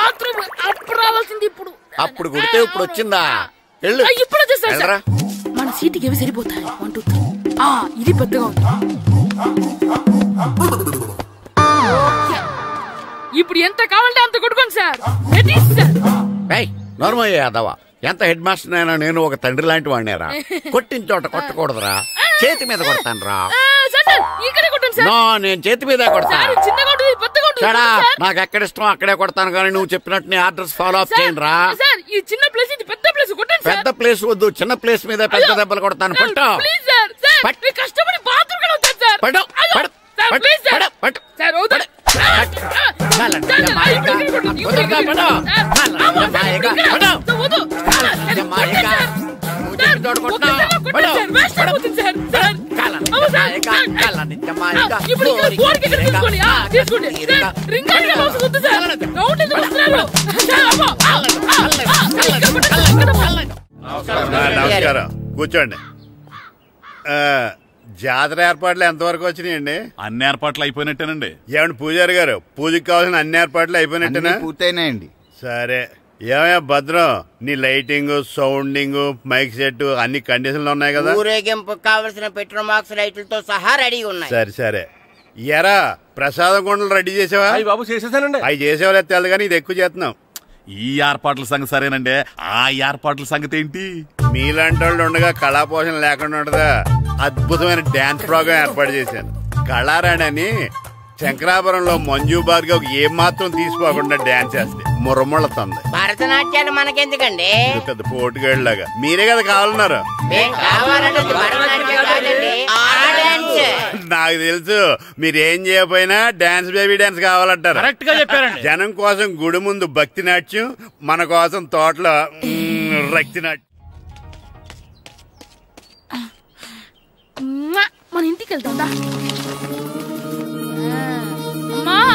Bathroom అప్పుడు రావాల్సింది ఇప్పుడు. అప్పుడు కుడితే ఇప్పుడు వచ్చిందా? ఇప్పుడు వచ్చేసా. మన సీటుకి ఏవి సరిపోతాయి? 1 2 3. ఇది పెద్దగా ఉంది. ఇప్పుడు ఎంత కావాలంటే అంత కొట్టుకోండి సార్. నోర్మయ్య యాదవ, ఎంత హెడ్ మాస్టర్ అయినా నేను ఒక తండ్రి లాంటి వాడినేరా. కొట్టిన చోట కొట్టకూడదురా, చేతి మీద కొడతాను రా. నేను చేతి మీద కొడతాను. నాకు ఎక్కడ ఇష్టం అక్కడే కొడతాను, కానీ నువ్వు చెప్పినట్టు నీ ఆర్డర్స్ ఫాలో అప్ చేయండి రా. పెద్ద ప్లేస్ వద్దు, చిన్న ప్లేస్ మీద పెద్ద దెబ్బలు కొడతాను. పట్టు నమస్కారం, కూర్చోండి. జాతర ఏర్పాట్లు ఎంతవరకు వచ్చినాయండి? అన్ని ఏర్పాట్లు అయిపోయినట్టేనండి. ఏమండి పూజారి గారు, పూజకి కావాల్సిన అన్ని ఏర్పాట్లు అయిపోయినట్టేనా? పూర్తయినాయండి. సరే, ఏమయ్యా భద్రం, నీ లైటింగ్, సౌండింగ్, మైక్ సెట్ అన్ని కండిషన్లు ఉన్నాయి కదా? ఊరేగింపు కావలసిన పెట్రోల్ మార్క్స్ లైట్లతో సహా రెడీ ఉన్నాయి. సరే సరే. ఎరా ప్రసాదం కొండలు రెడీ చేసావా? బాబు చేసేసానండి. అవి చేసేవాళ్ళు తెలదు, కానీ ఇది ఎక్కువ చేస్తున్నాం. ఈ ఏర్పాట్ల సంగతి సరేనండి, ఆ ఏర్పాట్ల సంగతి ఏంటి? మీలాంటి వాళ్ళు ఉండగా కళా పోషణ లేకుండా ఉండదా? అద్భుతమైన డాన్స్ ప్రోగ్రాం ఏర్పాటు చేశాను. కళారాణి అని శంకరాపురంలో మంజు భార్గవ్ ఏం మాత్రం తీసుకోకుండా డాన్స్ చేస్తే మురముళ్ళతుంది. భరతనాట్యాలు మనకెందుకండి? పెద్ద పోటుగాళ్ళలాగా మీరే కదా కావాలన్నారు. నాకు తెలుసు, మీరేం చేయకపోయినా డాన్స్ బేబీ డాన్స్ కావాలంటారు. కరెక్ట్ గా చెప్పారండి. జనం కోసం గుడి ముందు భక్తి నాట్యం, మన కోసం తోటలో రక్తి నాట్యం. మన ఇంటికి వెళ్తా.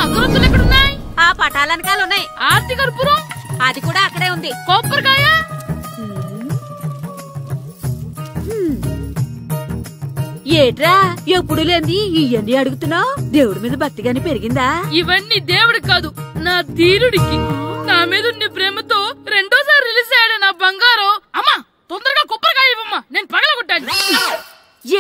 అగరొత్తులు ఎక్కడున్నాయి? ఆ పటాలనకాలు ఉన్నాయి. ఆర్తి కర్పూరం అది కూడా అక్కడే ఉంది. కొబ్బరికాయ ఏట్రా ఎప్పుడు లేని ఇవన్నీ అడుగుతున్నావు? దేవుడి మీద భక్తిగాని పెరిగిందా? ఇవన్నీ దేవుడికి కాదు, నా ధీరుడికి. నా మీద ఉండే ప్రేమతో రెండోసారి రిలీజ్ అయ్యాడు నా బంగారం. అమ్మా తొందరగా కొబ్బరికాయ ఇవ్వమ్మా, నేను పగలగొట్టాను.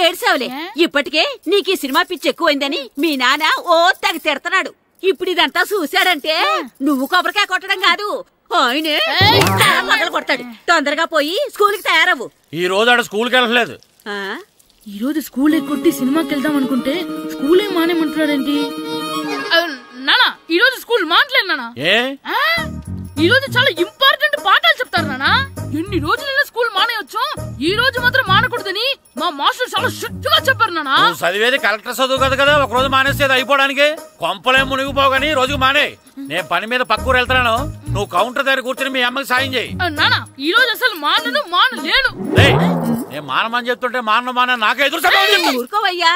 ఏడ్సావులే, ఇప్పటికే నీకు ఈ సినిమా పిచ్చి ఎక్కువైందని మీ నాన్న ఓ తెగ తిడతాడు. ఇప్పుడు ఇదంతా చూశాడంటే నువ్వు కొబ్బరికాయ కొట్టడం కాదు, ఆయనే పగలు కొడతాడు. తొందరగా పోయి స్కూల్ కి తయారవు. ఈ రోజు ఆడ స్కూల్ కి వెళ్ళలేదు. ఈ రోజు స్కూల్ ఎక్కొట్టి సినిమాకి వెళ్దాం అనుకుంటే స్కూల్ ఏం మానేమంటున్నాడేంటి? నానా ఈ రోజు స్కూల్ మానట్లేదు నానా. ఈ రోజు చాలా ఇంపార్టెంట్ పాఠాలు చెప్తారు నానా. ఎన్ని రోజులైనా స్కూల్ మానేయొచ్చు, ఈ రోజు మాత్రం మానకూడదని మా మాస్టర్ చాలా స్ట్రిక్ట్ గా చెప్పారు నానా. చదివేది కలెక్టర్ చదువు కదా కదా, ఒక రోజు మానేసేది అయిపోవడానికి. కొంపలేం మునిగిపోగాని రోజుకు మానే. నేను పని మీద పక్కూరు వెళ్తాను, నువ్వు కౌంటర్ దగ్గర కూర్చొని మీ అమ్మకి సాయం చేయి. నానా ఈ రోజు అసలు మానలేను. నేను మానమని చెప్తుంటే మాన నాకే ఎదురు. ఊరుకోవయ్యా,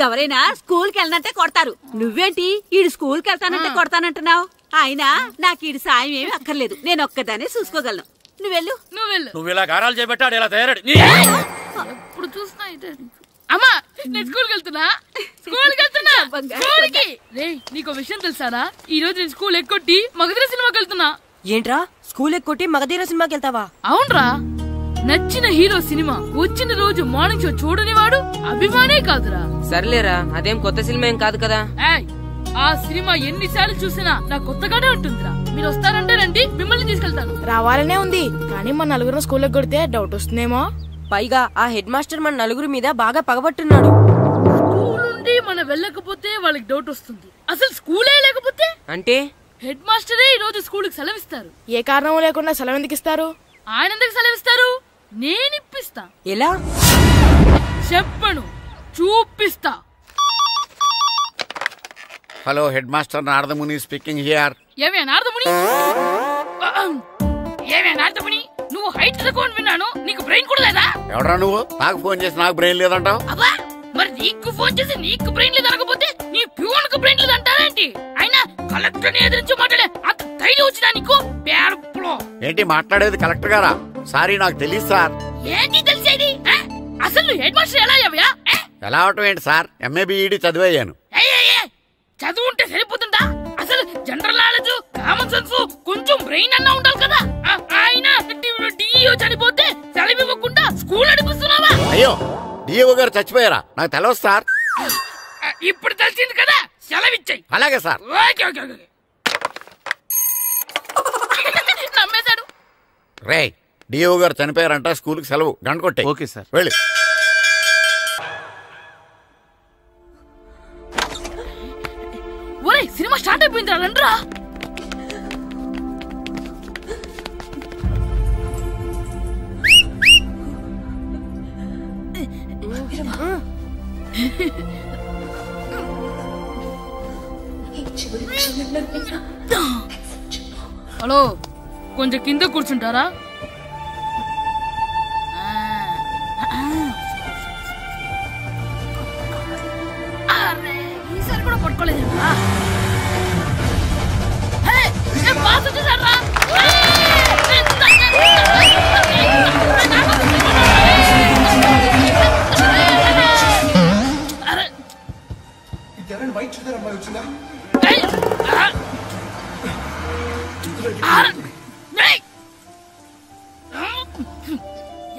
ఎవరైనా స్కూల్ కి వెళ్ళనంటే కొడతారు. నువ్వేంటి ఈడు స్కూల్ కి వెళ్తానంటే కొడతానంటున్నావు? అయినా నాకు ఈడు సాయం ఏమి అక్కర్లేదు, నేను ఒక్కదానే చూసుకోగలను. నువ్వు ఇలా గారాలు చేపెట్టాడు, ఇలా తయారాడు. ఎప్పుడు చూస్తున్నా అమ్మా, నేను స్కూల్కి వెళ్తున్నా. నీకు విషయం తెలుసారా? ఈ రోజు నేను స్కూల్ ఎక్కొట్టి మగధీర సినిమాకి వెళ్తున్నా. ఏంట్రా స్కూల్ ఎక్కొట్టి మగధీర సినిమాకి వెళ్తావా? అవునరా, నచ్చిన హీరో సినిమా వచ్చిన రోజు మార్నింగ్ షో చూడని వాడు అభిమానే కాదురా. సర్లేరా, అదేం కొత్త సినిమా ఏం కాదు కదా. ఆ సినిమా ఎన్నిసార్లు చూసినా నాకు కొత్తగానే ఉంటుందిరా. మీరు వస్తారంటే రండి, మిమ్మల్ని తీసుకెళ్తాను. రావాలనే ఉంది, కానీ మన నలుగురు స్కూల్ కొడితే డౌట్ వస్తుందేమో. పైగా ఆ హెడ్ మాస్టర్ మన నలుగురు మీద బాగా పగబట్టున్నాడు. స్కూల్ నుండి మనం వెళ్ళకపోతే వాళ్ళకి డౌట్ వస్తుంది. అసలు స్కూలే లేకపోతే అంటే హెడ్ మాస్టరే ఈ రోజు స్కూల్ కి సెలవిస్తారు. ఏ కారణం లేకుండా సెలవు ఎందుకు ఇస్తారు? ఆయన ఎందుకు సెలవిస్తారు? నేను ఇప్పిస్తా. ఎలా చెప్పను, చూపిస్తా. Hello, head master Naradamuni speaking here. ఏమే నారదముని? నువ్వు హైట్ రికార్డ్ విన్నాను, నీకు బ్రెయిన్ కూడా లేదా? ఎవడా నువ్వు? నాకు ఫోన్ చేసి నాకు బ్రెయిన్ లేదంటావు? అబ్బా, మరి నీకు ఫోన్ చేసి నీకు బ్రెయిన్ లేదనకపోతే నీ ప్యూన్ కు బ్రెయిన్ లేదంటారేంటి? అయినా కలెక్టర్ ని ఎదిరించి మాట్లాడే అంత ధైర్యం వచ్చినా నీకు? ఏంటి మాట్లాడేది? కలెక్టర్ గారా? సారీ, నాకు తెలియదు సార్. ఏంటి తెలిసేది? అసలు నువ్వు హెడ్ మాస్టర్ ఎలా అయ్యావా? ఎలా అవటం ఏంటి సార్, ఎంఏ బిఈడి చదివయ్యాను. చదువు ఉంటే సరిపోతుందా? అసలు జనరల్ నాలెడ్జ్, కామన్ సెన్స్ కొంచెం బ్రెయిన్ అన్నా ఉండాలి కదా. ఆయన డిఓ చనిపోతే సెలవు ఇవ్వకుండా స్కూల్ నడిపిస్తున్నావా? అయ్యో డిఓ గారు చచ్చిపోయారా? నాకు తెలవదు సార్. ఇప్పుడు తెలిసింది కదా, సెలవు ఇచ్చాయి. అలాగే సార్. నమ్మేశాడు. రే డిఓ గారు చనిపోయారంట, స్కూల్కి సెలవు, గంట కొట్టే. Okay sir. వెళ్ళి. ఒరేయ్ సినిమా స్టార్ట్ అయిపోయింది రండ్రా. హలో, కొంచెం కింద కూర్చుంటారా? ఈసారి కూడా పట్టుకోలేదు.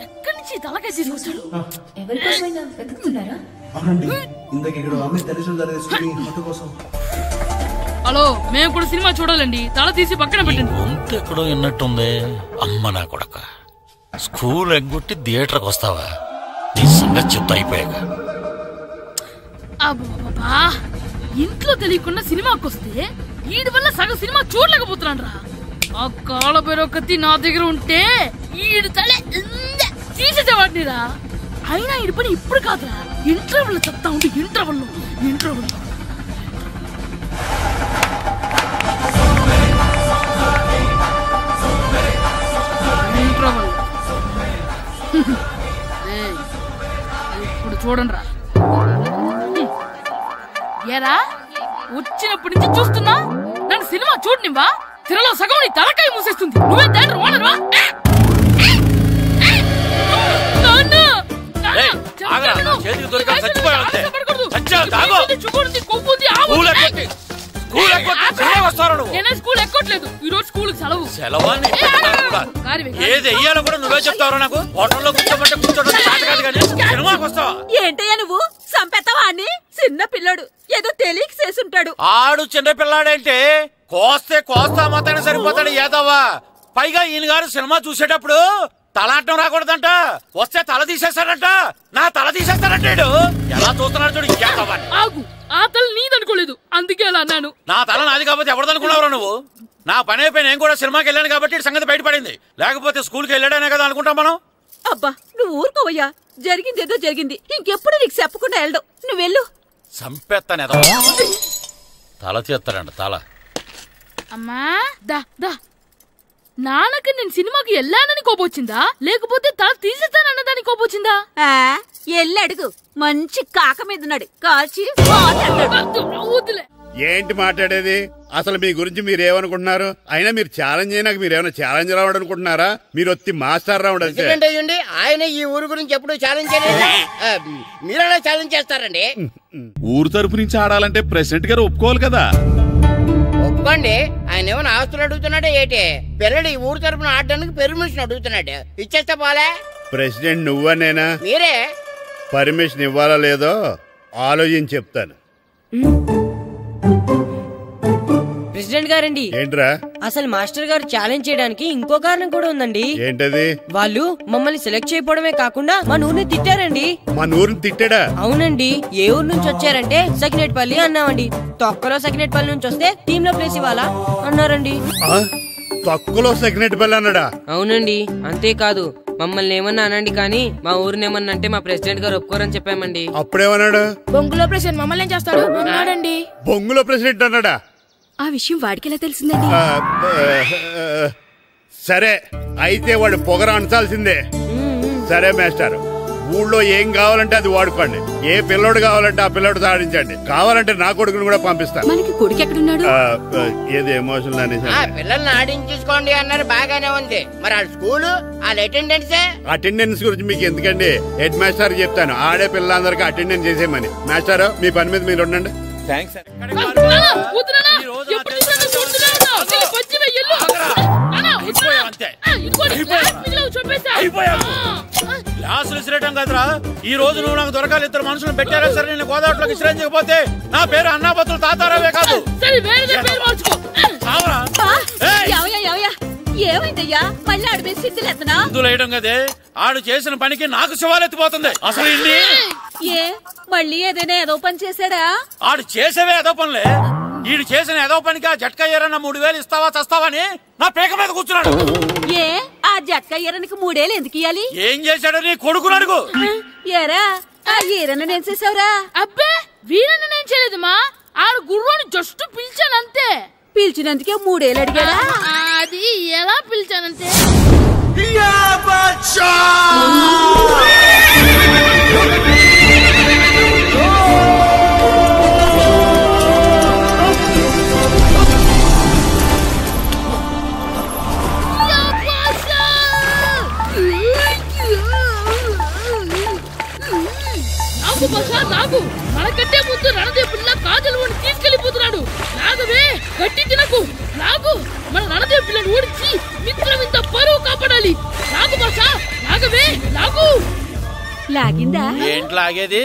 ఎక్కడి నుంచి తలకాయ తీసుకొచ్చాడు? హలో, మేము కూడా సినిమా చూడాలండి. తల తీసి పక్కన పెట్టండి. గొంతు ఎక్కడో విన్నట్టుంది. అమ్మ నా కొడక, స్కూల్ ఎగ్గొట్టి థియేటర్కి వస్తావా? నీ సంగతి చెప్తా అయిపోయాక. అబ్బా, ఇంట్లో తెలియకుండా సినిమాకి వస్తే వీడి వల్ల సగం సినిమా చూడలేకపోతున్నాను రా. ఆ కాళ్ళ బెరొకతి నా దగ్గర ఉంటే ఈడు తలే తీసేసేవాడిని రా. అయినా ఈడి పని ఇప్పుడు కాదురా, ఇంటర్వెల్ చెప్తా ఉంటే ఇంటర్వెల్ ఇప్పుడు చూడండి రా. ఏరా వచ్చినప్పటి నుంచి చూస్తున్నా, నన్ను సినిమా చూడనివ్వా? తిరలో సగం నీ తలకాయ మూసేస్తుంది. నువ్వే థియేటర్ ఓనర్వా? స్కూల్ ఎక్కట్లేదు. ఈ రోజు స్కూల్ సెలవు. ఏది వెయ్యాలో కూడా నువ్వే చెప్తావు. నాకు హోటల్లో కూర్చోమంటే కూర్చోడం కాదు కానీ సినిమాకి వస్తావా? ఏంటయ్యా నువ్వు సంపెత్తవా అని? చిన్న పిల్లాడు ఏదో తెలియక చేసుంటాడు. ఆడు చిన్న పిల్లాడంటే కోస్తా మాత్రమే సరిపోతాడు ఏదవ్వా. పైగా ఈయన గారు సినిమా చూసేటప్పుడు తలాటం రాకూడదంట, వస్తే తల తీసేస్తాడంట. నా తల తీసేస్తాడంటాడు. ఎలా చూస్తున్నాడు చూడు. ఇంకేదవ్వా, ఆ తల నీదనుకోలేదు, అందుకే అలా అన్నాను. నా తల నాది కాబట్టి ఎవరిదనుకున్నావురా నువ్వు? నా పని అయిపోయి నేను కూడా సినిమాకి వెళ్ళాను కాబట్టి సంగతి బయటపడింది. లేకపోతే స్కూల్కి వెళ్ళాడనే కదా అనుకుంటాం మనం. అబ్బా నువ్వు ఊరుకోవయ్యా, జరిగిందేదో జరిగింది. ఇంకెప్పుడు నీకు చెప్పకుండా వెళ్ళడు. నువ్వు వెళ్ళు. సంపెత్తనే తల తీస్తాడంట తల. అమ్మా దా దా, నాన్నకి నేను సినిమాకి వెళ్ళానని కోపొచ్చిందా, లేకపోతే తల తీసేస్తానన్నదాని కోపొచ్చిందా? ఎల్లి అడుగు. మంచి కాక మీద ఉన్నాడు, కాల్చి వద్దులే. ఏంటి మాట్లాడేది? అసలు మీ గురించి మీరేమనుకుంటున్నారు? అయినా మీరు ఛాలెంజ్ అయినాక మీరేమైనా ఛాలెంజ్ రావడం అనుకుంటున్నారా? మీరు వచ్చి మాస్టర్ రావడం. ఆయన ఈ ఊరు గురించి ఎప్పుడు ఛాలెంజ్ చేయలేదు. మీరెలా ఛాలెంజ్ చేస్తారండి? ఊరు తరపు నుంచి ఆడాలంటే ప్రెసిడెంట్ గారు ఒప్పుకోవాలి కదా. ఒప్పుకోండి. ఆయన ఏమైనా ఆస్తులు అడుగుతున్నాడే ఏంటి? పిల్లడు ఈ ఊరు తరపున ఆడడానికి పెర్మిషన్ అడుగుతున్నాడు. ఇచ్చేస్తే పోలే. ప్రెసిడెంట్ నువ్వా నేనా? మీరే. పర్మిషన్ ఇవ్వాలా లేదో ఆలోచించి చెప్తాను. ప్రెసిడెంట్ గారండి, ఏంట్రా? అసలు మాస్టర్ గారు ఛాలెంజ్ చేయడానికి ఇంకో కారణం కూడా ఉందండి. ఏంటది? వాళ్ళు మమ్మల్ని సెలెక్ట్ చేయకపోవడమే కాకుండా మా ఊరిని తిట్టారండి. మా ఊరిని తిట్టాడా? అవునండి. ఏ ఊరు నుంచి వచ్చారంటే సకినేట్పల్లి అన్నామండి. తొక్కలో సకినేట్పల్లి నుంచి వస్తే టీమ్ లో ప్లేస్ ఇవ్వాలా అన్నారండి. తొక్కలో సకినేట్పల్లి అన్నాడా? అవునండి. అంతేకాదు మమ్మల్ని ఏమన్నా అనండి కానీ మా ఊరిని ఏమన్నా అంటే మా ప్రెసిడెంట్ గారు ఒప్పుకోరని చెప్పామండి. అప్పుడేమన్నాడు? బొంగులో ప్రెసిడెంట్ మమ్మల్ని ఏం చేస్తాడు అన్నాడండి. బొంగులో ప్రెసిడెంట్ అన్నాడా? ఆ విషయం వాడికెలా తెలిసిందండి? సరే అయితే వాడు పొగర అనసాల్సిందే. సరే మాస్టర్, ఊళ్ళో ఏం కావాలంటే అది వాడుకోండి. ఏ పిల్లోడు కావాలంటే ఆ పిల్లోడు సాధించండి. కావాలంటే నా కొడుకుని కూడా పంపిస్తాను. మనకి కొడుకు ఎక్కడున్నాడు? ఏది ఎమోషనల్ అనేసి పిల్లల్ని ఆడించేసుకోండి అన్నారు, బాగానే ఉంది. మరి ఆ స్కూల్ అటెండెన్స్ గురించి మీకు ఎందుకండి? హెడ్ మాస్టర్ చెప్తాను, ఆడే పిల్లలందరికీ అటెండెన్స్ చేసేయమని. మాస్టర్ మీ పని మీద మీరు ఉండండి. థ్యాంక్స్. అయిపోయావు. గ్లాసులు విసిరేయటం కదరా, ఈ రోజు నువ్వు నాకు దొరకాలి. ఇద్దరు మనుషులు పెట్టారా సరే, నేను గోదావరిలోకి విసిరించకపోతే నా పేరు అన్నాపత్రులు తాతారావే కాదు. ఏమైందయ్యా? మళ్ళీ ఆడు మీద సిద్ధులు ఎత్తనా? సిద్ధులు వేయడం కదే, ఆడు చేసిన పనికి నాకు శివాలెత్తిపోతుంది. అసలు ఏ మళ్ళీ ఏదైనా ఏదో పని చేశాడా? ఆడు చేసేవే ఏదో పనులే. ఈడు చేసిన ఏదో పనికి ఆ జట్కా ఏరన్న 3000 ఇస్తావా చస్తావని నా పేక మీద కూర్చున్నాడు. ఏ ఆ జట్కా ఈరనికి 3000 ఎందుకు ఇయ్యాలి? ఏం చేశాడు నీ కొడుకుని అడుగు. ఏరా ఆ ఈరన్న నేను చేసావురా? అబ్బే వీరన్న నేను చేయలేదమ్మా, ఆడు గుర్రాన్ని జస్ట్ పిలిచానంతే. పిలిచినందుకే 3000 అడిగాడా? అది ఎలా పిలిచానంటే నాకు మనకంటే ముందు రణదేవ్ పిల్ల కాజల్ ఓడి తీసుకెళ్లిపోతున్నాడు. నాగవే గట్టి తినకు, నాగు మన రణదేవ్ పిల్లని ఓడించి మిత్రం ఇంత పరువు కాపాడాలి. నాగు భాష నాగవే నాగు. లాగిందా? ఏంటి లాగేది?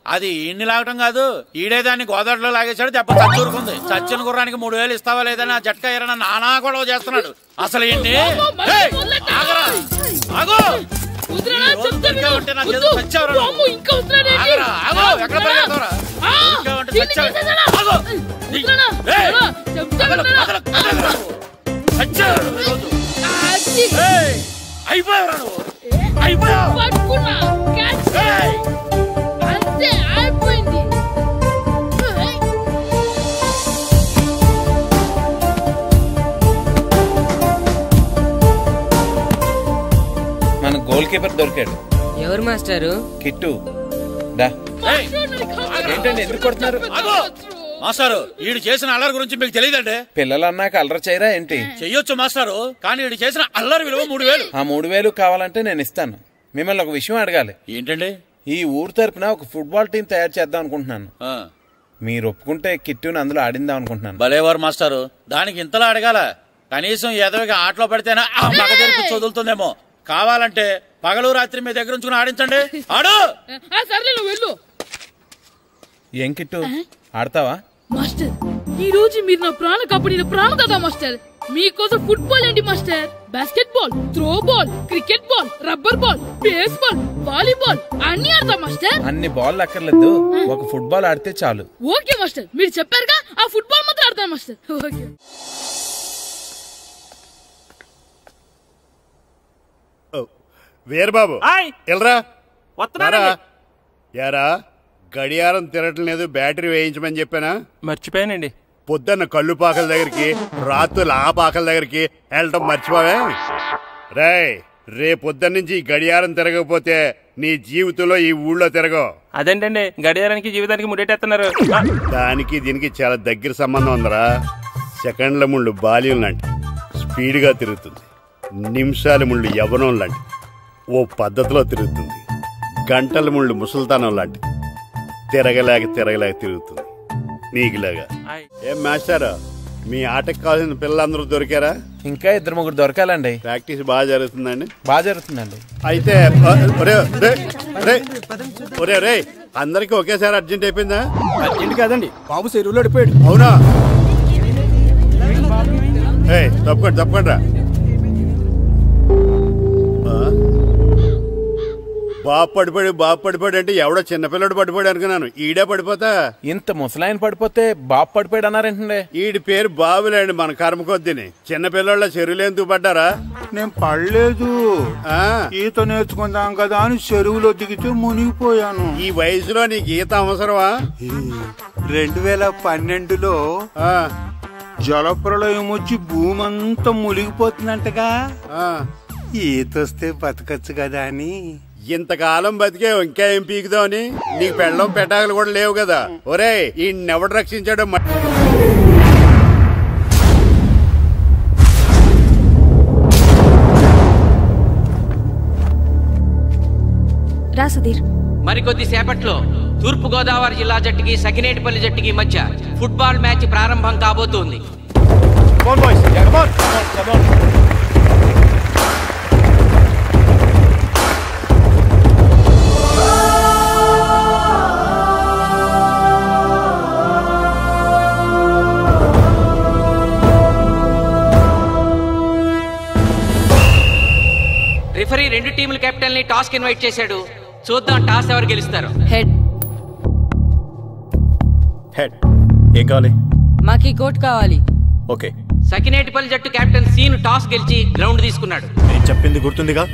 అది ఈయన్ని లాగటం కాదు, ఈడే దాన్ని గోదావరిలో లాగేశాడు. దెబ్బ చచ్చూరుకుంది. చచ్చిన గుర్రానికి 3000 ఇస్తావా లేదని ఆ జట్కా ఏరన్నా నానా గొడవ చేస్తున్నాడు. అసలు ఏంటి? అంతే అయిపోయింది. మన గోల్ కీపర్ దొరికాడు. ఎవరు మాస్టారు? కిట్టు. ఏంటండి ఎందుకు కొడుతున్నారు? మాస్టారు ఈడు చేసిన అల్లరి గురించి మీకు తెలియదండి. పిల్లలు అన్నాక అల్లరి చేయరా ఏంటి? చెయ్యొచ్చు మాస్టారు, కానీ ఈడు చేసిన అల్లరి విలువ 3000. ఆ 3000 కావాలంటే నేను ఇస్తాను. మిమ్మల్ని ఒక విషయం అడగాలి. ఏంటండి? ఈ ఊరు తరపున ఒక ఫుట్బాల్ టీం తయారు చేద్దాం అనుకుంటున్నాను. మీరు ఒప్పుకుంటే కిట్టుని అందులో ఆడిందాం అనుకుంటున్నాను. భలేవారు మాస్టారు, దానికి ఇంతలా అడగాల? కనీసం ఏదోగా ఆటలో పడితేనా ఆ మగ తెరిపి చదువుతుందేమో. కావాలంటే పగలు రాత్రి మీ దగ్గర ఉంచుకుని ఆడించండి. ఆడు. సర్లే నువ్వు వెళ్ళు. ఏం కిట్టు ఆడతావా? మాస్టర్ ఈ రోజు మీరు నా ప్రాణ కాపాడిన ప్రాణదాత మాస్టర్. మీకోసం ఫుట్బాల్ ఏంటి master, basket ball, throw ball, cricket ball, rubber ball, base ball, volleyball అన్ని ఆడతా మాస్టర్. అన్ని బాల్ అక్కర్లేదు, ఒక ఫుట్బాల్ ఆడితే చాలు. ఓకే మాస్టర్, మీరు చెప్పారుగా ఆ ఫుట్బాల్ మాత్రం ఆడతాను మాస్టర్. ఓకే. వీరబాబు ఎల్రా యారా, గడియారం తిరగటం లేదు, బ్యాటరీ వేయించమని చెప్పానా? మర్చిపోయానండి. పొద్దున్న కళ్ళు పాకల దగ్గరికి, రాత్రులు ఆ పాకల దగ్గరికి వెళ్ళటం మర్చిపోవే? రేపొద్దున్న నుంచి ఈ గడియారం తిరగకపోతే నీ జీవితంలో ఈ ఊళ్ళో తిరగవు. అదేంటండి గడియారానికి జీవితానికి ముడేటేస్తున్నారు? దానికి దీనికి చాలా దగ్గర సంబంధం ఉందరా. సెకండ్ల ముళ్ళు బాల్యం లాంటి స్పీడ్గా తిరుగుతుంది, నిమిషాల ముళ్ళు యవ్వనం లాంటి ఓ పద్ధతిలో తిరుగుతుంది, గంటల ముళ్ళు ముసల్తానం లాంటి తిరగలేక తిరుగుతుంది నీకులాగా. ఏం మాస్టారు, మీ ఆటకు కావాల్సిన పిల్లలందరూ దొరికారా? ఇంకా 2-3 దొరకాలండి. ప్రాక్టీస్ బాగా జరుగుతుందండి? బాగా జరుగుతుందండి. అయితే రే అందరికి ఒకేసారి అర్జెంట్ అయిపోయిందా? అర్జెంట్ కాదండి, బాబు చెరువులో పడిపోయాడు. అవునా? తప్పకుండా బాబు పడిపోయాడు అంటే ఎవడో చిన్నపిల్లడు పడిపోయాడు అనుకున్నాను. ఈడే పడిపోతా. ఇంత ముసలాయన పడిపోతే బాబు పడిపోయాడు అన్నారేంటండి? ఈడి పేరు బాబులేండి, మన కర్మ కొద్దిని. చిన్నపిల్లల చెరువులు ఎందుకు పడ్డారా? నేను పడలేదు, ఈత నేర్చుకుందాం కదా అని చెరువులో దిగితే మునిగిపోయాను. ఈ వయసులో నీకు ఈత అవసరమా? 2012లో జలప్రలయం వచ్చి భూమి అంతా మునిగిపోతుందంటగా. ఈత వస్తే బతకచ్చు కదా అని. ఇంతకాలం బతికే ఇంకా ఏం పీకుదామని? నీకు పెళ్ళం పెట్టాకలు కూడా లేవు కదా. ఒరే ఈయన్నెవడు రక్షించాడు? రా సుధీర్. మరికొద్ది సేపట్లో తూర్పు గోదావరి జిల్లా జట్టుకి సకినేటిపల్లి జట్టుకి మధ్య ఫుట్బాల్ మ్యాచ్ ప్రారంభం కాబోతోంది. రిఫరీ రెండు టీముల కెప్టెన్ ని టాస్ కి ఇన్వైట్ చేశాడు. చూద్దాం టాస్ ఎవరు గెలుస్తారు. హెడ్. హెడ్. ఏం కావాలి? మాకు కోట్ కావాలి. ఓకే. సకినేటిపల్లి జట్టు కెప్టెన్ సీన్ టాస్ గెలిచి గ్రౌండ్ తీసుకున్నాడు. నేను చెప్పింది గుర్తుందిగా,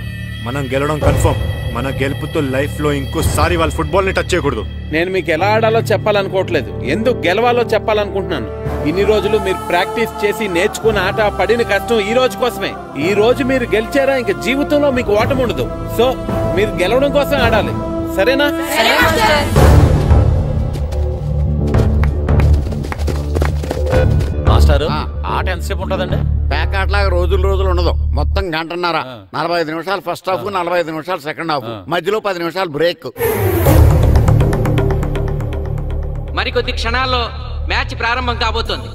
మనం గెలవడం కన్ఫర్మ్. మన గెలుపుతో లైఫ్ లో ఇంకోసారి వాళ్ళ ఫుట్బాల్ ని టచ్ చేయకూడదు. నేను మీకు ఎలా ఆడాలో చెప్పాలనుకోవట్లేదు, ఎందుకు గెలవాలో చెప్పాలనుకుంటున్నాను. ఇన్ని రోజులు మీరు ప్రాక్టీస్ చేసి నేర్చుకున్న ఆట పడిన కష్టం ఈ రోజు కోసమే. ఈ రోజు మీరు గెలిచారా ఇంక జీవితంలో మీకు ఓటమి ఉండదు. సో మీరు గెలవడం కోసం ఆడాలి, సరేనా? మాస్టారు ఆట ఎంతసేపు ఉంటదండి? పేకాట్లాగా రోజులు ఉండదు, మొత్తం గంటన్నర. 45 నిమిషాలు ఫస్ట్ హాఫ్, 45 నిమిషాలు సెకండ్ హాఫ్, మధ్యలో 10 నిమిషాలు బ్రేక్. మరికొద్ది క్షణాల్లో మ్యాచ్ ప్రారంభం కాబోతోంది.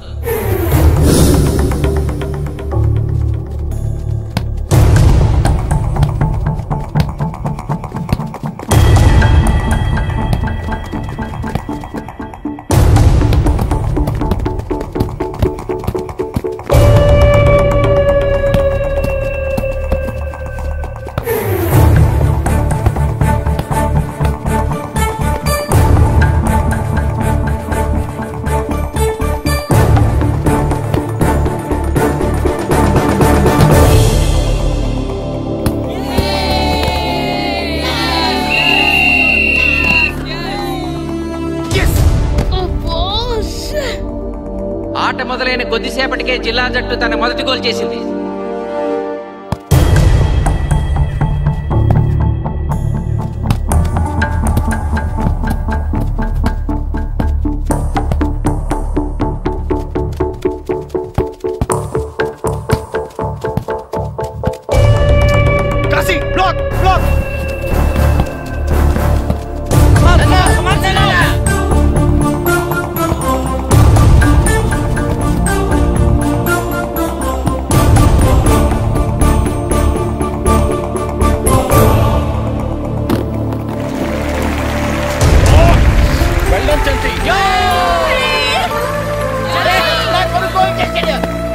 ఆట మొదలైన కొద్దిసేపటికే జిల్లా జట్టు తన మొదటి గోల్ చేసింది.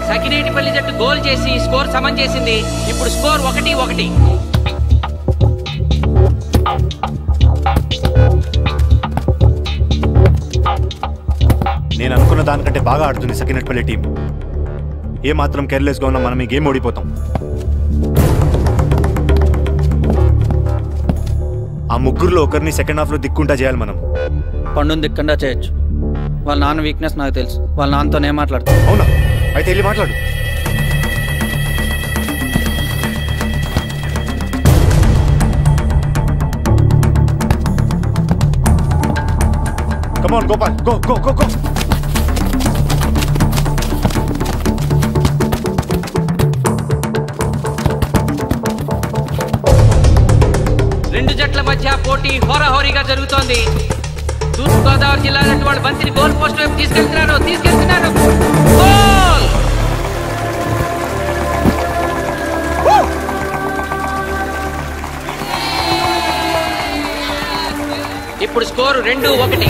సకినేటిపల్లి జట్టు గోల్ చేసి స్కోర్ సమం చేసింది. ఇప్పుడు స్కోర్ 1-1. నేను అనుకున్న దానికంటే బాగా ఆడుతుంది సకినేటిపల్లి టీం. ఏ మాత్రం కేర్లెస్ గా ఉన్నా మనం ఈ గేమ్ ఓడిపోతాం. ఆ ముగ్గురులో ఒకరిని సెకండ్ హాఫ్ లో దిక్కుంటా చేయాలి మనం. పండుని దిక్కుండా చేయొచ్చు. వాళ్ళ నాన్న వీక్నెస్ నాకు తెలుసు. వాళ్ళ నాన్నతో నేను మాట్లాడతాను. అవునా? అయితే వెళ్ళి మాట్లాడు. Come on, Gopal. Go. రెండు జట్ల మధ్య పోటీ హోరాహోరీగా జరుగుతోంది. తూర్పు గోదావరి జిల్లా జట్టు వాళ్ళు బంతిని గోల్ పోస్ట్ వైపు తీసుకెళ్తున్నారు. గోల్! ఇప్పుడు స్కోరు 2-1.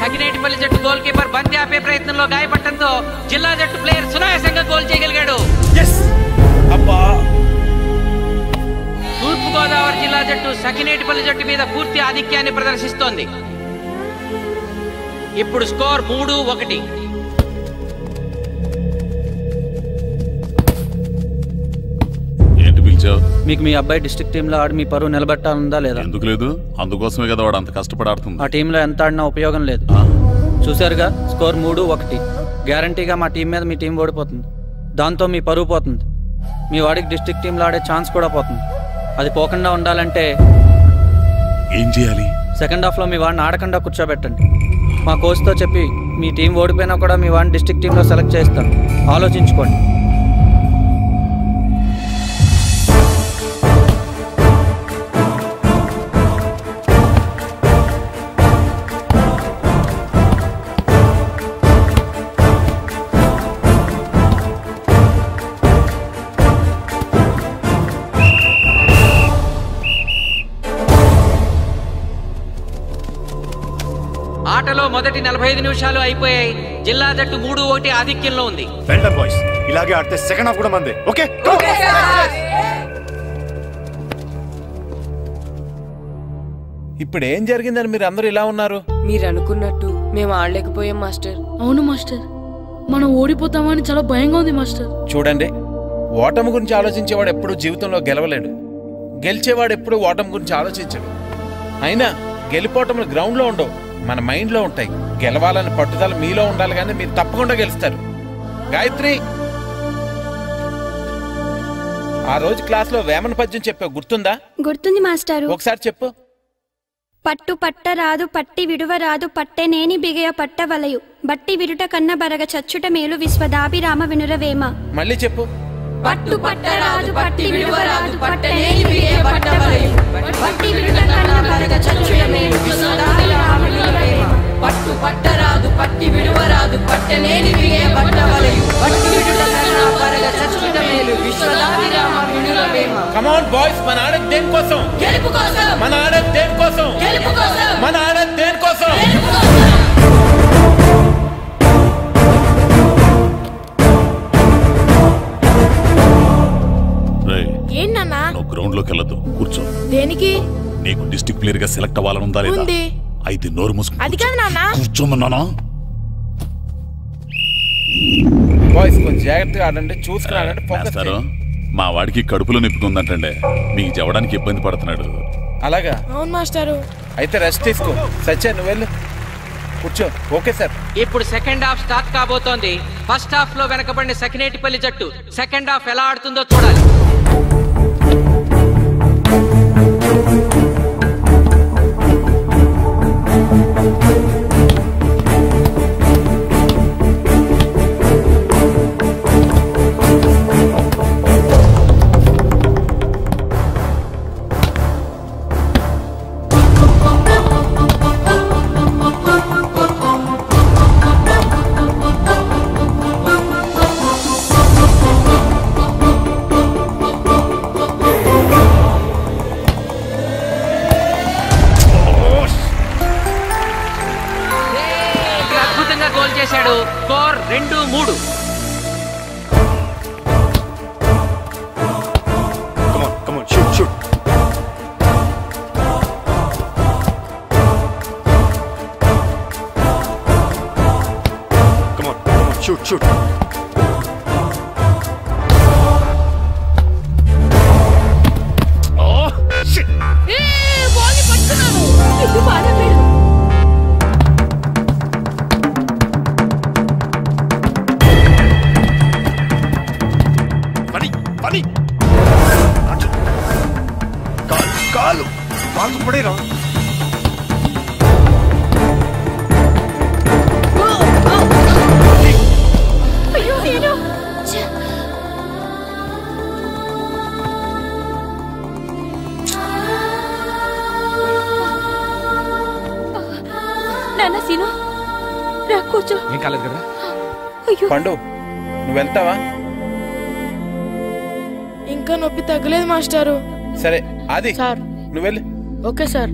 సకినేటిపల్లి జట్టు గోల్ కీపర్ బంతి ఆపే ప్రయత్నంలో గాయపడటంతో జిల్లా జట్టు ప్లేయర్ సునాయాసంగా గోల్ చేయగలిగాడు. తూర్పు గోదావరి జిల్లా జట్టు సకినేటిపల్లి జట్టు మీద పూర్తి ఆధిక్యాన్ని ప్రదర్శిస్తోంది. ఇప్పుడు స్కోర్ 3-1. మీకు మీ అబ్బాయి డిస్ట్రిక్ట్ టీంలో ఆడి మీ పరువు నిలబెట్టాలందా లేదా? ఎందుకు లేదు? అందుకోసమే కదా వాడు అంత కష్టపడి ఆడుతుంది. ఆ టీంలో ఎంత ఆడినా ఉపయోగం లేదు. చూసారుగా, స్కోర్ 3-1. గ్యారంటీగా మా టీం మీద మీ టీం ఓడిపోతుంది. దాంతో మీ పరువు పోతుంది. మీ వాడికి డిస్ట్రిక్ట్ టీంలో ఆడే ఛాన్స్ కూడా పోతుంది. అది పోకుండా ఉండాలంటే ఏం చేయాలి? సెకండ్ హాఫ్లో మీ వాడిని ఆడకుండా కూర్చోబెట్టండి. మా కోచ్తో చెప్పి మీ టీం ఓడిపోయినా కూడా మీ వాడిని డిస్ట్రిక్ట్ టీంలో సెలెక్ట్ చేస్తాం. ఆలోచించుకోండి. ఆటలో మొదటి 45 నిమిషాలు అయిపోయాయి. జిల్లా జట్టు 3-1 ఆధిక్యంలో ఉంది. వెల్డన్ బాయ్స్, ఇలాగే ఆడితే సెకండ్ హాఫ్ కూడా మందే. ఓకే ఇప్పుడు ఏం జరిగిందని మీరు అందరూ ఇలా ఉన్నారు? మీరు అనుకున్నట్టు మేము ఆడలేకపోయాం మాస్టర్. అవును మాస్టర్, మనం ఓడిపోతామని చాలా భయంగా ఉంది మాస్టర్. చూడండి, ఓటమి గురించి ఆలోచించేవాడు ఎప్పుడు జీవితంలో గెలవలేడు. గెలిచేవాడు ఎప్పుడు ఓటమి గురించి ఆలోచించడు. అయినా గెలిపోవటంలో గ్రౌండ్లో ఉండవు, మన మైండ్లో ఉంటాయి. గెలవాలని పట్టుదల మీలో ఉండాలి, కానీ మీరు తప్పకుండా గెలుస్తారు. గాయత్రి, ఆ రోజు క్లాస్లో వేమన పద్యం చెప్పావు, గుర్తుందా? గుర్తుంది మాస్టారు. ఒకసారి చెప్పు. పట్టు పట్టరాదు పట్టి విడువరాదు పట్టెనేని బిగయ పట్టవలయు బట్టి విరుట కన్న బరగ చచ్చుట మేలు విశ్వదాభిరామ వినురవేమ. మళ్ళీ చెప్పు. పట్టు పట్టరాదు పట్టి విడువరాదు పట్టెనేని బిగయ పట్టవలయు బట్టి విరుట కన్న బరగ చచ్చుట మేలు విశ్వదాభిరామ వినురవేమ. పట్టు పట్టరాదు పట్టి విడువరాదు పట్టెనేని బిగయ పట్టవలయు బట్టి విరుట కన్న బరగ చచ్చుట మేలు విశ్వదాభిరామ వినురవేమ. కమ్ ఆన్ బాయ్స్, మన ఆడేది దేనికోసం? గెలుపు కోసం. మన ఆడేది దేనికోసం? గెలుపు కోసం. మన ఆడేది దేనికోసం? ఏంటన్నా? నువ్వు గ్రౌండ్ లోకి వెళ్ళదు, కూర్చో. దేనికి? నీకు డిస్ట్రిక్ట్ ప్లేయర్ గా సెలెక్ట్ అవ్వాలనుందా లేదా? ఉంది. అయితే నోరు మూసుకుని అది కాదు నాన్న. కూర్చోమన్నానా? బాయ్స్ కొంచెం జాగ్రత్తగా ఆడండి, చూసుకుని ఆడండి, ఫోకస్ చేయండి. మా వాడికి కడుపులో నొప్పికుందంటండే, మీకు చెప్పడానికి ఇబ్బంది పడుతున్నాడు. అలాగా? అవును మాస్టారు. అయితే రెస్ట్ తీసుకో. సత్య నువ్వు వెళ్ళు, కూర్చో. Okay sir. ఇప్పుడు సెకండ్ హాఫ్ స్టార్ట్ కాబోతోంది. ఫస్ట్ హాఫ్ లో వెనకబడిన సకినేటిపల్లి జట్టు సెకండ్ హాఫ్ ఎలా ఆడుతుందో చూడాలి. గోల్ చేశాడు. Score 2-3. Come on, shoot. Come on, shoot. Oh, shit. Ball పట్టుకున్నాను. ఇది బాధపడు. పని కాలు పడేరా. అయ్యో నేను నాన్న సీను రా కూర్చో. ఏం కాలేదు కదా? అయ్యో పండు, నువ్వు వెళ్తావా? ఇంకా నొప్పి తగ్గలేదు మాస్టారు. సరే ఆది సార్ నువ్వు వెళ్ళు. Okay sir.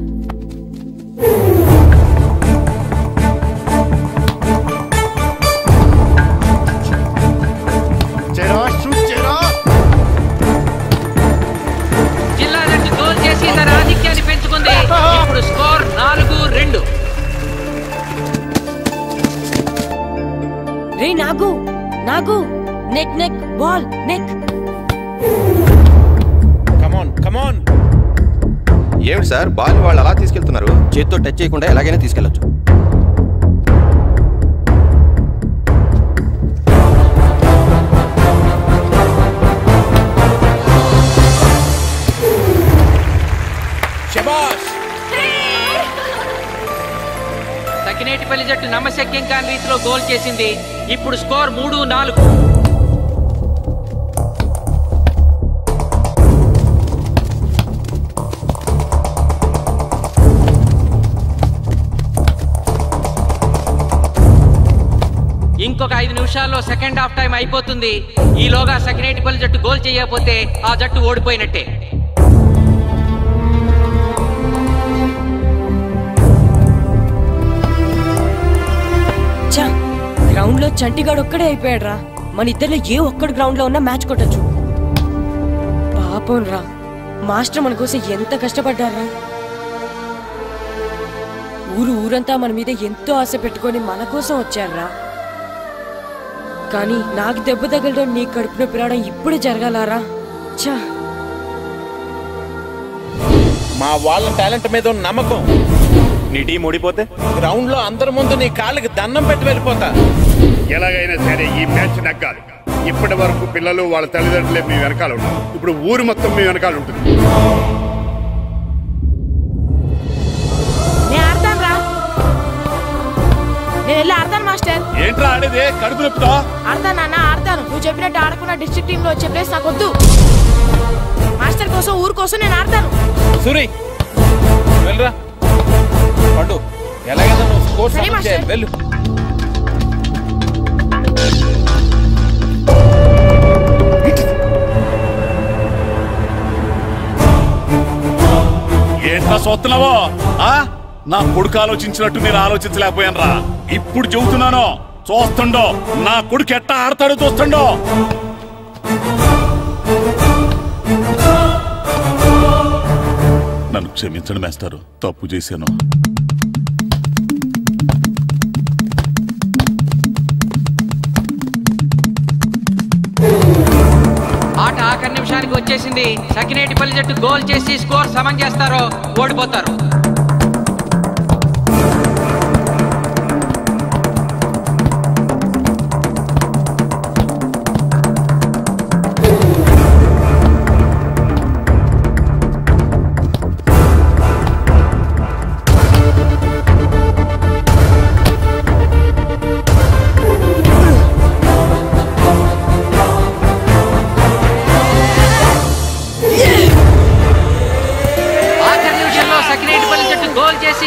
జిల్లా జట్టు గోల్ చేసి తన ఆధిక్యాన్ని పెంచుకుంది. ఇప్పుడు స్కోర్ 4-2. రే నాగు నెక్ బాల్ నెక్. కమాన్. ఏమిటి సార్, బాల్ వాళ్ళు అలా తీసుకెళ్తున్నారు? చేత్తో టచ్ చేయకుండా ఎలాగైనా తీసుకెళ్లొచ్చు. సకినేటిపల్లి జట్టు నమ్మశక్యం కాని రీతిలో గోల్ చేసింది. ఇప్పుడు స్కోర్ 3-4. ఇంకొక 5 నిమిషాల్లో సెకండ్ హాఫ్ టైం అయిపోతుంది. ఈలోగా సకినేటిపల్లి జట్టు గోల్ చేయకపోతే ఆ జట్టు ఓడిపోయినట్టే. గ్రౌండ్ లో చంటిగాడు ఒక్కడే అయిపోయాడు రా. మన ఇద్దరిలో ఏ ఒక్కడు గ్రౌండ్ లో ఉన్నా మ్యాచ్ కొట్టచ్చు. పాపం రా, మాస్టర్ మన కోసం ఎంత కష్టపడ్డారా. ఊరంతా మన మీద ఎంతో ఆశ పెట్టుకొని మన కోసం వచ్చారా. కానీ నాకు దెబ్బ తగలడం, నీ కడుపు నొప్పి రావడం ఇప్పుడే జరగాలారా. చా, మా వాళ్ళ టాలెంట్ మీద ఉన్న నమ్మకం. నీ టీం ఓడిపోతే గ్రౌండ్ లో అందరి ముందు నీ కాళ్ళకి దండం పెట్టి వెళ్ళిపోతా. ఎలాగైనా సరే ఈ మ్యాచ్ నగ్గాలి. ఇప్పటి వరకు పిల్లలు వాళ్ళ తల్లిదండ్రులే మీ వెనకాల ఉన్నారు. ఇప్పుడు ఊరు మొత్తం మీ వెనకాల ఉంటుంది. నేను వెళ్ళి ఆడతాను మాస్టర్. ఏంట్రా ఆడేది? కడుపు నొప్పితో ఆడతాను నాన్న, ఆడతాను. నువ్వు చెప్పినట్టు ఆడకున్న డిస్ట్రిక్ట్ టీమ్ లో వచ్చే ప్లేస్ నాకు వద్దు. మాస్టర్ కోసం, ఊరు కోసం నేను ఆడతాను. సూరి వెళ్ళరా. పండు ఎలాగైనా నువ్వు స్కోర్ సమన్ చేయాలి. వెళ్ళు. ఏంట్రా చూస్తున్నావో? నా కొడుకు ఆలోచించినట్టు నేను ఆలోచించలేకపోయాను రా. ఇప్పుడు చెబుతున్నాను, చూస్తుండో నా కొడుకు ఎట్టా ఆడతాడో చూస్తుండో. నన్ను క్షమించండి మేస్టారు, తప్పు చేశాను. ఆట ఆఖరి నిమిషానికి వచ్చేసింది. సకినేటిపల్లి జట్టు గోల్ చేసి స్కోర్ సమం చేస్తారో ఓడిపోతారు.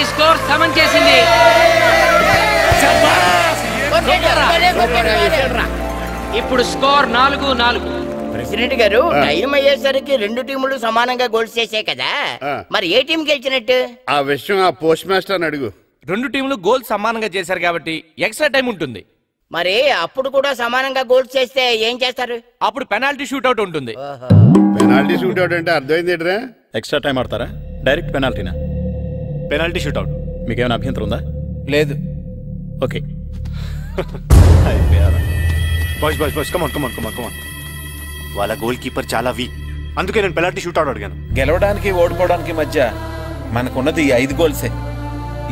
స్కోర్ సమన్ చేసింది. ఇప్పుడు స్కోర్ 4-4. ప్రెసిడెంట్ గారు, టైం అయ్యేసరికి 2 టీములు సమానంగా గోల్స్ చేసే కదా, మరి ఏ టీం గెలిచినట్టు? ఆ విషయం ఆ పోస్ట్ మాస్టర్ అడుగు. 2 టీములు గోల్ సమానంగా చేశారు కాబట్టి ఎక్స్ట్రా టైం ఉంటుంది. మరి అప్పుడు కూడా సమానంగా గోల్స్ చేస్తే ఏం చేస్తారు? అప్పుడు పెనాల్టీ షూట్అవుట్ ఉంటుంది. పెనాల్టీ షూట్అవుట్ అంటే అర్థమైంది ఏంట్రా? ఎక్స్ట్రా టైం ఆడతారా? డైరెక్ట్ పెనాల్టీనా? Penalty shootout. మీకేమైనా అభ్యంతరం ఉందా? లేదు. ఓకే. Boys come on. వాళ్ళ గోల్ కీపర్ చాలా వీక్, అందుకే నేను పెనాల్టీ షూట్అవుట్ అడిగాను. గెలవడానికి ఓడిపోవడానికి మధ్య మనకున్నది 5 గోల్సే.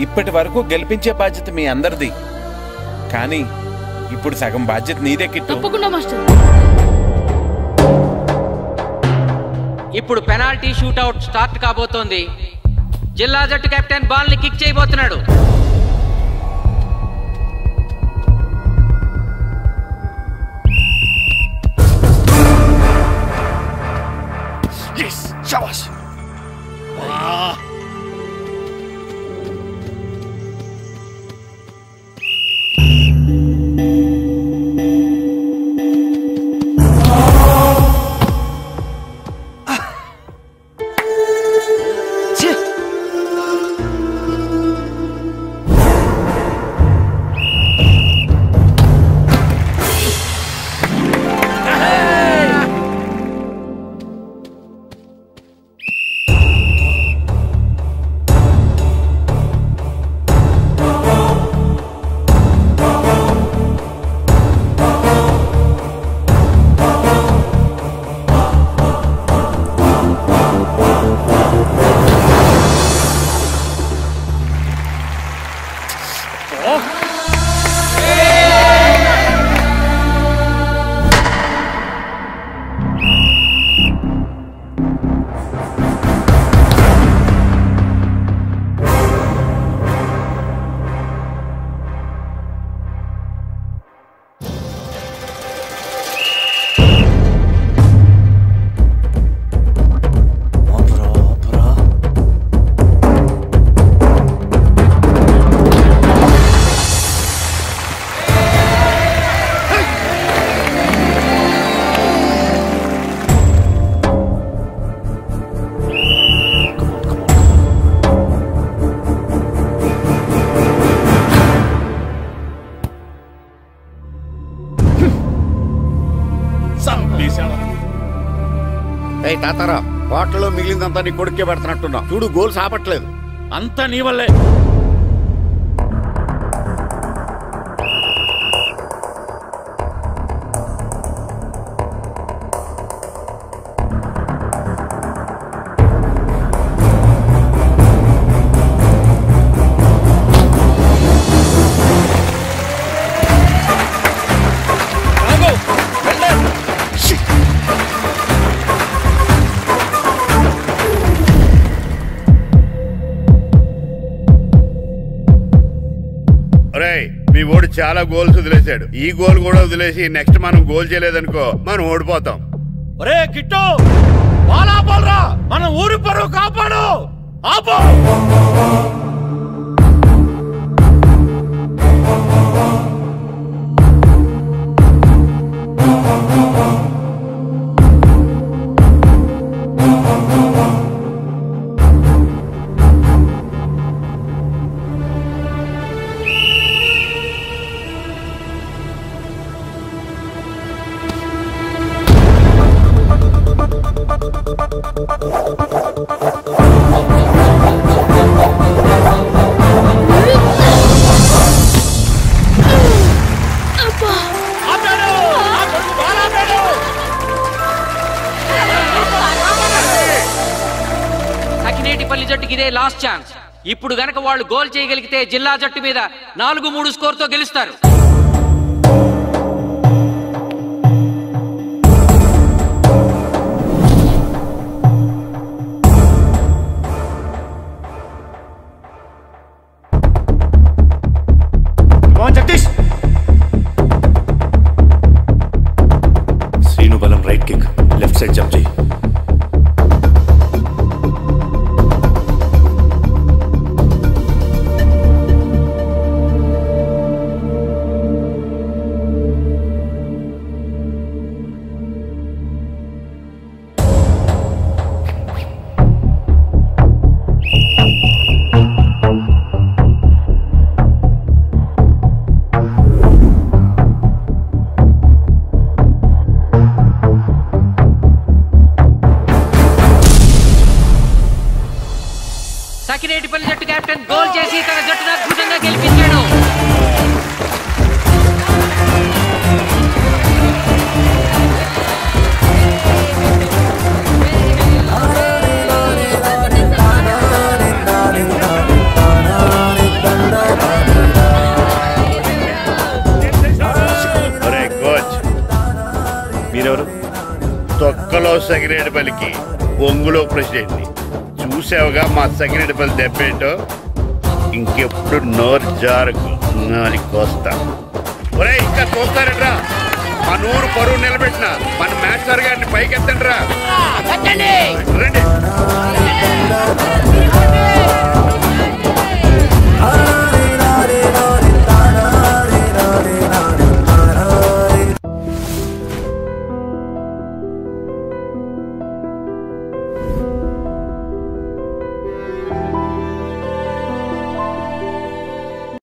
ఇప్పటి వరకు గెలిపించే బాధ్యత మీ అందరిది. కానీ ఇప్పుడు సగం బాధ్యత నీదే కిట్టు. తప్పకుండా మాస్టర్. ఇప్పుడు పెనాల్టీ షూట్అవుట్ స్టార్ట్ కాబోతోంది. జిల్లా జట్టు కెప్టెన్ బాల్ ని కిక్ చేయబోతున్నాడు. తాతారా హోటల్లో మిగిలిందంతా నీ కొడుకే పెడుతున్నట్టున్నావు చూడు, గోల్స్ ఆపట్లేదు. అంతా నీ వల్లే. మీ ఓడి చాలా గోల్స్ వదిలేశాడు. ఈ గోల్ కూడా వదిలేసి నెక్స్ట్ మనం గోల్ చేయలేదనుకో మనం ఓడిపోతాం. ఒరే కిట్టు, బాల్ ఆపాలరా, మన ఊరి పరువు కాపాడు. ఆపో. సకినేటిపల్లి జట్టుకి ఇదే లాస్ట్ ఛాన్స్. ఇప్పుడు గనక వాళ్ళు గోల్ చేయగలిగితే జిల్లా జట్టు మీద 4-3 స్కోర్తో గెలుస్తారు. జగదీష్, శ్రీను బలం right kick, left side jump చేయి. సకినేటిపల్లి జట్టు కెప్టెన్ గోల్ చేసి తన జట్టును అద్భుతంగా గెలిపించాడు. మీరెవరు? తొక్కలో సకినేటిపల్లికి, బొంగులో ప్రెసిడెంట్. చూసావుగా మా సకినేటిపల్లి దెబ్బేంటో. ఇంకెప్పుడు నోరు జారకు నాది కోస్తా. ఒరే ఇంకా చూస్తారట్రా, మన ఊరు పరువు నిలబెట్టిన మన మ్యాచ్ గారిని పైకి ఎత్తండి రా. రండి.